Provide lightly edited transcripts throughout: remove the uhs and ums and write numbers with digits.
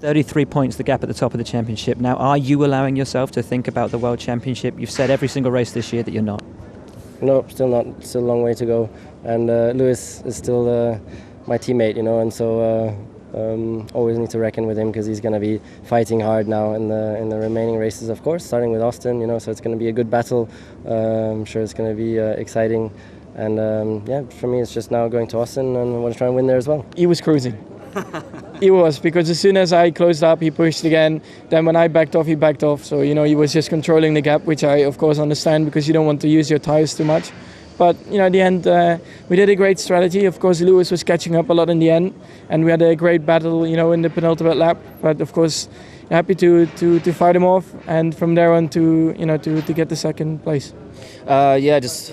33 points the gap at the top of the championship. Now, are you allowing yourself to think about the World Championship? You've said every single race this year that you're not. No, still not. Still a long way to go. And Lewis is still my teammate, and so always need to reckon with him because he's going to be fighting hard now in the remaining races, of course, starting with Austin, so it's going to be a good battle. I'm sure it's going to be exciting. And for me, it's just now going to Austin, and I want to try and win there as well. He was cruising. He was, because as soon as I closed up, he pushed again. Then when I backed off, he backed off. So, he was just controlling the gap, which I, of course, understand because you don't want to use your tyres too much. But, at the end, we did a great strategy. Of course, Lewis was catching up a lot in the end. And we had a great battle, in the penultimate lap. But, of course, happy to fight him off. And from there on to get the second place. Just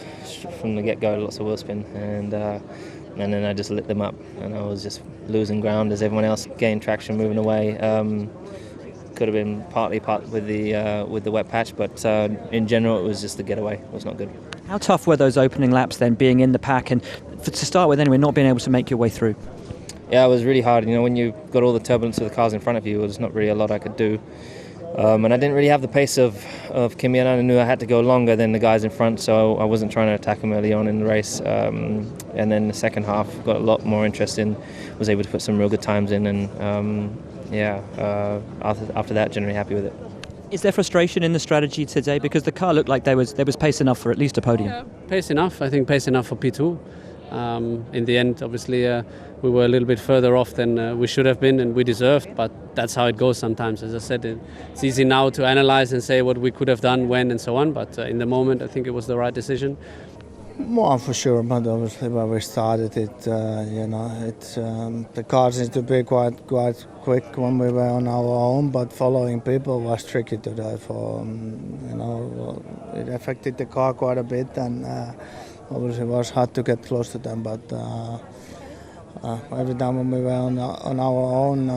from the get-go, lots of wheel spin. And then I just lit them up, and I was just losing ground as everyone else gained traction, moving away. Could have been partly with the wet patch, but in general, it was just the getaway. It was not good. How tough were those opening laps then, being in the pack and to start with anyway, not being able to make your way through? Yeah, it was really hard. When you got all the turbulence of the cars in front of you, there's not really a lot I could do. And I didn't really have the pace of Kimi, and I knew I had to go longer than the guys in front, so I wasn't trying to attack him early on in the race. And then the second half got a lot more interesting, was able to put some real good times in, and after that, generally happy with it. Is there frustration in the strategy today? Because the car looked like there was pace enough for at least a podium. Yeah, pace enough. I think pace enough for P2. In the end, obviously, we were a little bit further off than we should have been and we deserved, but that's how it goes sometimes. As I said, it's easy now to analyze and say what we could have done, when, and so on, but in the moment, I think it was the right decision. Well, for sure, but obviously when we started it, the cars need to be quite quick when we were on our own, but following people was tricky today. It affected the car quite a bit, and obviously it was hard to get close to them, but every time when we were on our own,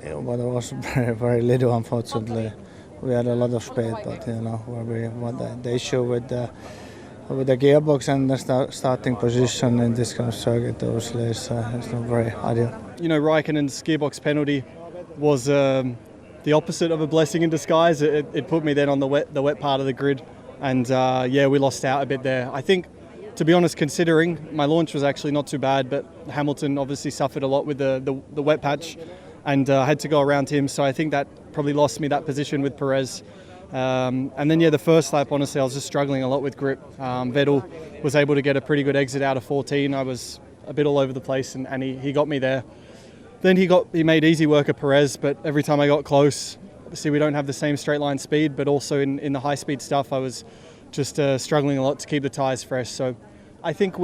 but it was very, very little, unfortunately. We had a lot of speed, but the issue with the gearbox and the starting position in this kind of circuit, obviously, is not very ideal. Raikkonen's gearbox penalty was the opposite of a blessing in disguise. It put me then on the wet part of the grid, and we lost out a bit there. I think, to be honest, considering my launch was actually not too bad, but Hamilton obviously suffered a lot with the wet patch, and I had to go around him, so I think that probably lost me that position with Perez. And then the first lap, honestly, I was just struggling a lot with grip. Vettel was able to get a pretty good exit out of 14. I was a bit all over the place, and he got me there. Then he made easy work of Perez, but every time I got close, obviously we don't have the same straight line speed, but also in the high speed stuff, I was just struggling a lot to keep the tyres fresh. So I think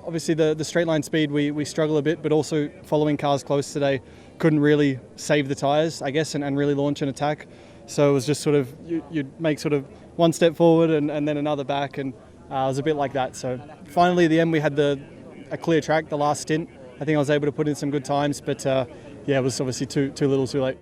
obviously the straight line speed, we struggle a bit, but also following cars close today, couldn't really save the tyres, I guess, and really launch an attack. So it was just sort of, you'd make sort of one step forward and then another back, and it was a bit like that. So finally, at the end, we had a clear track, the last stint. I think I was able to put in some good times, but it was obviously too little too late.